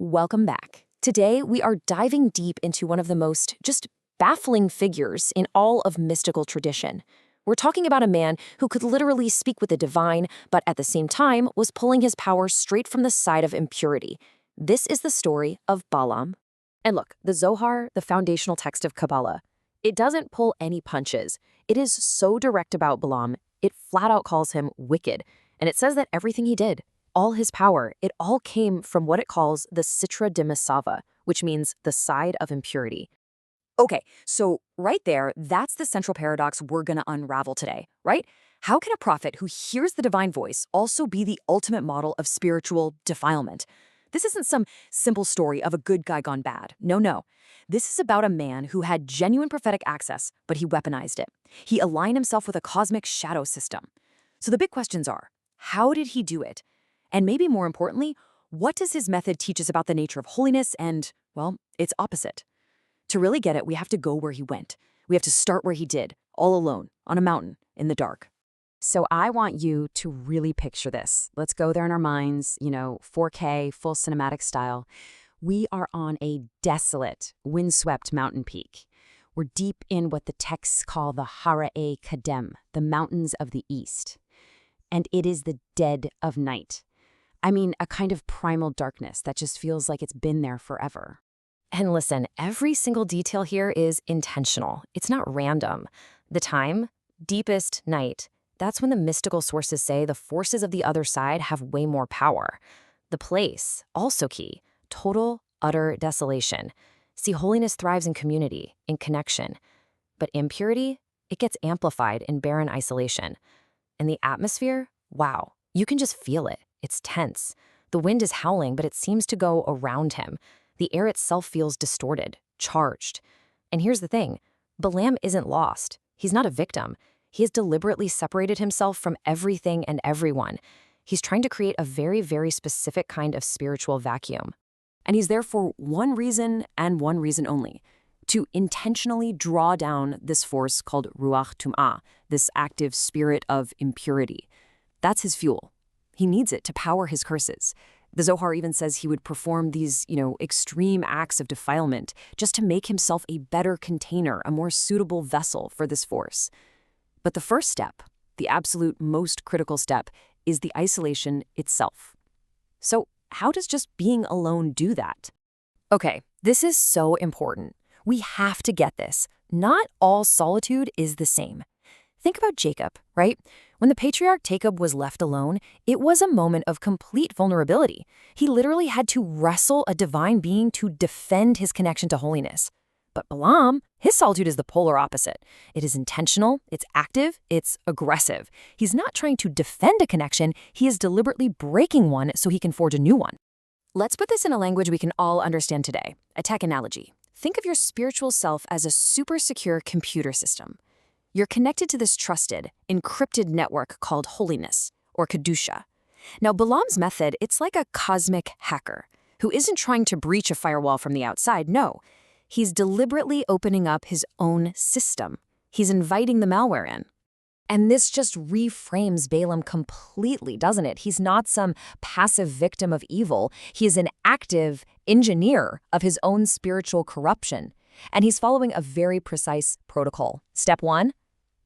Welcome back. Today, we are diving deep into one of the most just baffling figures in all of mystical tradition. We're talking about a man who could literally speak with the divine, but at the same time was pulling his power straight from the side of impurity. This is the story of Balaam. And look, the Zohar, the foundational text of Kabbalah, it doesn't pull any punches. It is so direct about Balaam, it flat out calls him wicked. And it says that everything he did, all his power, it all came from what it calls the Sitra Achra, which means the side of impurity. Okay, so right there, that's the central paradox we're going to unravel today, right? How can a prophet who hears the divine voice also be the ultimate model of spiritual defilement? This isn't some simple story of a good guy gone bad. No. This is about a man who had genuine prophetic access, but he weaponized it. He aligned himself with a cosmic shadow system. So the big questions are, how did he do it? And maybe more importantly, what does his method teach us about the nature of holiness and, well, its opposite? To really get it, we have to go where he went. We have to start where he did, all alone, on a mountain, in the dark. So I want you to really picture this. Let's go there in our minds, 4K, full cinematic style. We are on a desolate, windswept mountain peak. We're deep in what the texts call the Hara-e Kadem, the mountains of the east. And it is the dead of night. I mean, a kind of primal darkness that just feels like it's been there forever. And listen, every single detail here is intentional. It's not random. The time, deepest night, that's when the mystical sources say the forces of the other side have way more power. The place, also key, total, utter desolation. See, holiness thrives in community, in connection. But impurity, it gets amplified in barren isolation. And the atmosphere, wow, you can just feel it. It's tense. The wind is howling, but it seems to go around him. The air itself feels distorted, charged. And here's the thing, Balaam isn't lost. He's not a victim. He has deliberately separated himself from everything and everyone. He's trying to create a very, very specific kind of spiritual vacuum. And he's there for one reason and one reason only, to intentionally draw down this force called Ruach Tum'ah, this active spirit of impurity. That's his fuel. He needs it to power his curses. The Zohar even says he would perform these, extreme acts of defilement just to make himself a better container, a more suitable vessel for this force. But the first step, the absolute most critical step, is the isolation itself. So how does just being alone do that? Okay, this is so important. We have to get this. Not all solitude is the same. Think about Jacob, right? When the patriarch Jacob was left alone, it was a moment of complete vulnerability. He literally had to wrestle a divine being to defend his connection to holiness. But Balaam, his solitude is the polar opposite. It is intentional, it's active, it's aggressive. He's not trying to defend a connection, he is deliberately breaking one so he can forge a new one. Let's put this in a language we can all understand today, a tech analogy. Think of your spiritual self as a super secure computer system. You're connected to this trusted, encrypted network called holiness, or Kedusha. Now, Balaam's method, it's like a cosmic hacker who isn't trying to breach a firewall from the outside, no. He's deliberately opening up his own system. He's inviting the malware in. And this just reframes Balaam completely, doesn't it? He's not some passive victim of evil. He is an active engineer of his own spiritual corruption. And he's following a very precise protocol. Step 1,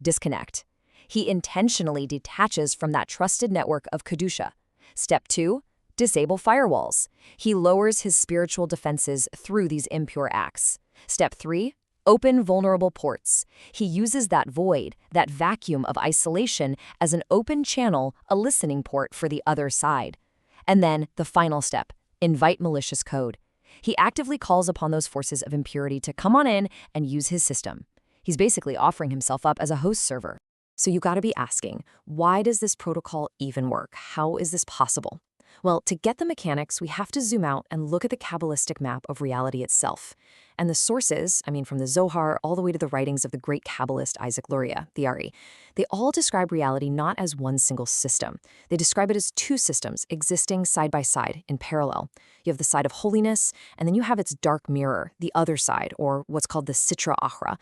disconnect. He intentionally detaches from that trusted network of Kedusha. Step 2, disable firewalls. He lowers his spiritual defenses through these impure acts. Step 3, open vulnerable ports. He uses that void, that vacuum of isolation as an open channel, a listening port for the other side. And then the final step, invite malicious code. He actively calls upon those forces of impurity to come on in and use his system. He's basically offering himself up as a host server. So you gotta be asking, why does this protocol even work? How is this possible? Well, to get the mechanics, we have to zoom out and look at the Kabbalistic map of reality itself. And the sources, from the Zohar all the way to the writings of the great Kabbalist Isaac Luria, the Ari, they all describe reality not as one single system. They describe it as two systems existing side by side in parallel. You have the side of holiness, and then you have its dark mirror, the other side, or what's called the Sitra Achra.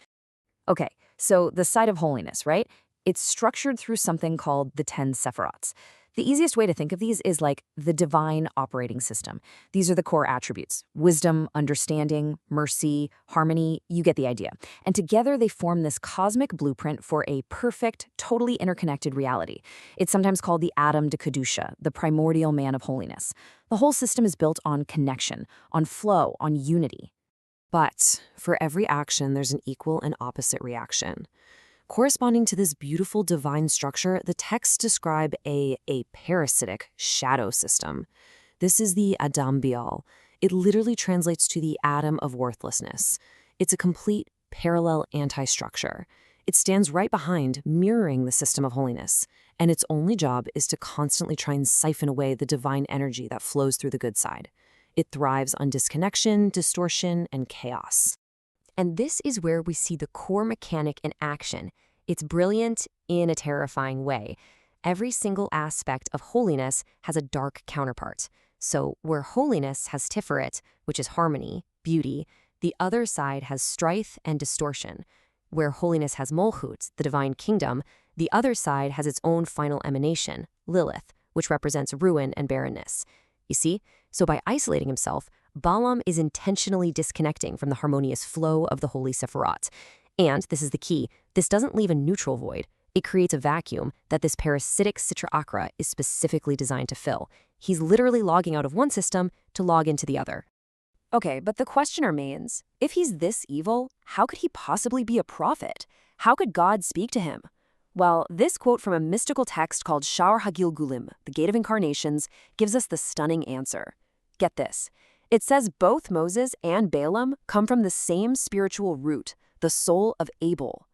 Okay, so the side of holiness, right? It's structured through something called the 10 Sephirots. The easiest way to think of these is like the divine operating system. These are the core attributes: wisdom, understanding, mercy, harmony. You get the idea. And together they form this cosmic blueprint for a perfect, totally interconnected reality. It's sometimes called the Adam de Kedusha, the primordial man of holiness. The whole system is built on connection, on flow, on unity. But for every action, there's an equal and opposite reaction. Corresponding to this beautiful divine structure, the texts describe a parasitic shadow system. This is the Adam Bial. It literally translates to the atom of worthlessness. It's a complete parallel anti-structure. It stands right behind, mirroring the system of holiness, and its only job is to constantly try and siphon away the divine energy that flows through the good side. It thrives on disconnection, distortion, and chaos. And this is where we see the core mechanic in action. It's brilliant in a terrifying way. Every single aspect of holiness has a dark counterpart. So where holiness has tiferet, which is harmony, beauty, the other side has strife and distortion. Where holiness has molchut, the divine kingdom, the other side has its own final emanation, Lilith, which represents ruin and barrenness. You see? So by isolating himself, Balaam is intentionally disconnecting from the harmonious flow of the holy Sephirot. And, this is the key, this doesn't leave a neutral void. It creates a vacuum that this parasitic Sitra Achra is specifically designed to fill. He's literally logging out of one system to log into the other. Okay, but the question remains, if he's this evil, how could he possibly be a prophet? How could God speak to him? Well, this quote from a mystical text called Sha'ar HaGilgulim, the Gate of Incarnations, gives us the stunning answer. Get this. It says both Moses and Balaam come from the same spiritual root, the soul of Abel.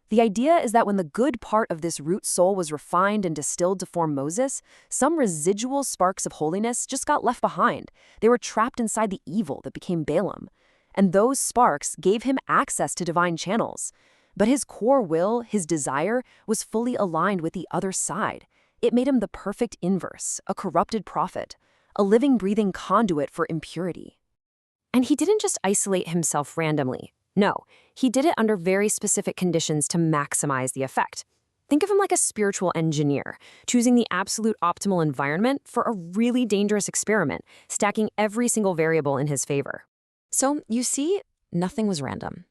The idea is that when the good part of this root soul was refined and distilled to form Moses, some residual sparks of holiness just got left behind. They were trapped inside the evil that became Balaam. And those sparks gave him access to divine channels. But his core will, his desire, was fully aligned with the other side. It made him the perfect inverse, a corrupted prophet, a living, breathing conduit for impurity. And he didn't just isolate himself randomly. No, he did it under very specific conditions to maximize the effect. Think of him like a spiritual engineer, choosing the absolute optimal environment for a really dangerous experiment, stacking every single variable in his favor. So, you see, nothing was random.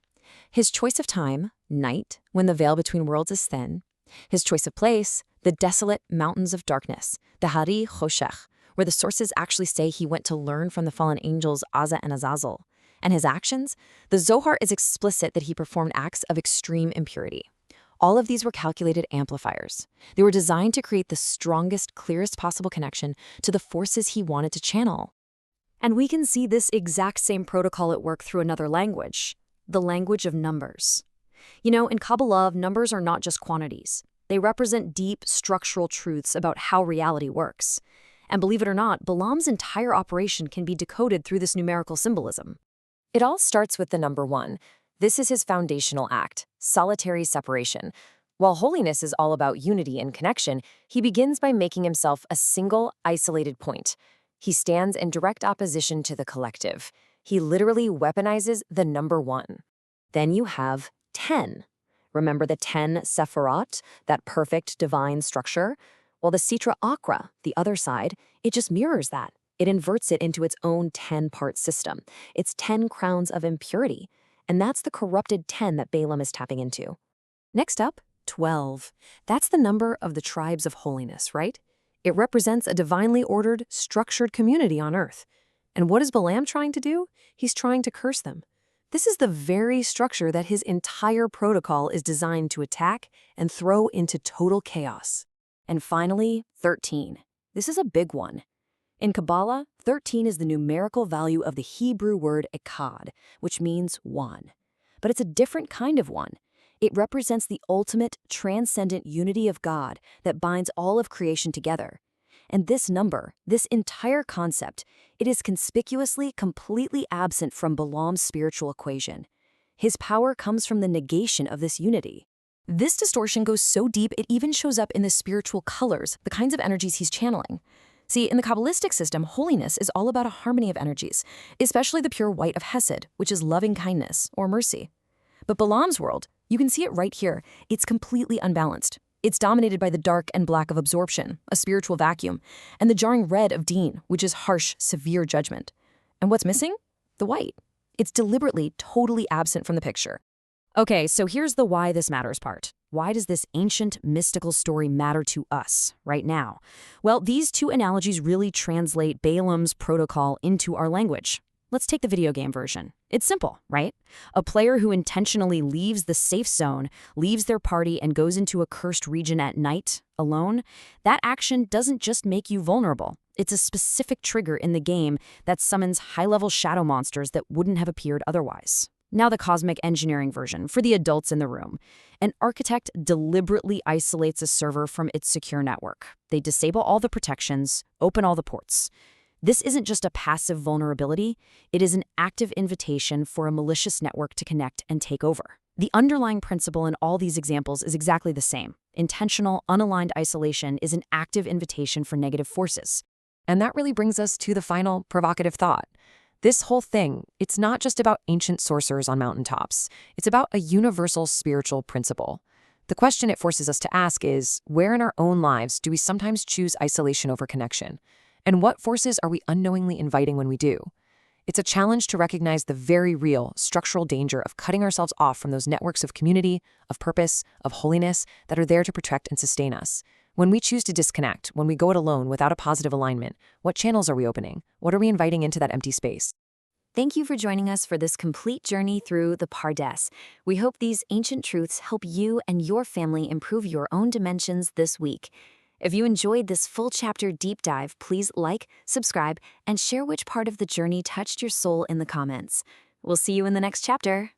His choice of time, night, when the veil between worlds is thin. His choice of place, the desolate mountains of darkness, the Hari Choshech, where the sources actually say he went to learn from the fallen angels Azza and Azazel. And his actions? The Zohar is explicit that he performed acts of extreme impurity. All of these were calculated amplifiers. They were designed to create the strongest, clearest possible connection to the forces he wanted to channel. And we can see this exact same protocol at work through another language, the language of numbers. You know, in Kabbalah, numbers are not just quantities. They represent deep, structural truths about how reality works. And believe it or not, Balaam's entire operation can be decoded through this numerical symbolism. It all starts with the number 1. This is his foundational act, solitary separation. While holiness is all about unity and connection, he begins by making himself a single, isolated point. He stands in direct opposition to the collective. He literally weaponizes the number 1. Then you have 10. Remember the 10 Sephirot, that perfect divine structure? Well, the Sitra Achra, the other side, it just mirrors that. It inverts it into its own 10-part system. It's 10 crowns of impurity. And that's the corrupted 10 that Balaam is tapping into. Next up, 12. That's the number of the tribes of holiness, right? It represents a divinely ordered, structured community on earth. And what is Balaam trying to do? He's trying to curse them. This is the very structure that his entire protocol is designed to attack and throw into total chaos. And finally, 13. This is a big one. In Kabbala, 13 is the numerical value of the Hebrew word echad, which means one. But it's a different kind of one. It represents the ultimate, transcendent unity of God that binds all of creation together. And this number, this entire concept, it is conspicuously, completely absent from Balaam's spiritual equation. His power comes from the negation of this unity. This distortion goes so deep it even shows up in the spiritual colors, the kinds of energies he's channeling. See, in the Kabbalistic system, holiness is all about a harmony of energies, especially the pure white of Hesed, which is loving kindness or mercy. But Balaam's world, you can see it right here, it's completely unbalanced. It's dominated by the dark and black of absorption, a spiritual vacuum, and the jarring red of Deen, which is harsh, severe judgment. And what's missing? The white. It's deliberately totally absent from the picture. Okay, so here's the why this matters part. Why does this ancient mystical story matter to us right now? Well, these two analogies really translate Balaam's protocol into our language. Let's take the video game version. It's simple, right? A player who intentionally leaves the safe zone, leaves their party, and goes into a cursed region at night, alone, that action doesn't just make you vulnerable. It's a specific trigger in the game that summons high-level shadow monsters that wouldn't have appeared otherwise. Now the cosmic engineering version, for the adults in the room. An architect deliberately isolates a server from its secure network. They disable all the protections, open all the ports. This isn't just a passive vulnerability, it is an active invitation for a malicious network to connect and take over. The underlying principle in all these examples is exactly the same. Intentional, unaligned isolation is an active invitation for negative forces. And that really brings us to the final provocative thought. This whole thing, it's not just about ancient sorcerers on mountaintops. It's about a universal spiritual principle. The question it forces us to ask is, where in our own lives do we sometimes choose isolation over connection? And what forces are we unknowingly inviting when we do? It's a challenge to recognize the very real, structural danger of cutting ourselves off from those networks of community, of purpose, of holiness that are there to protect and sustain us. When we choose to disconnect, when we go it alone without a positive alignment, what channels are we opening? What are we inviting into that empty space? Thank you for joining us for this complete journey through the Pardes. We hope these ancient truths help you and your family improve your own dimensions this week. If you enjoyed this full chapter deep dive, please like, subscribe, and share which part of the journey touched your soul in the comments. We'll see you in the next chapter.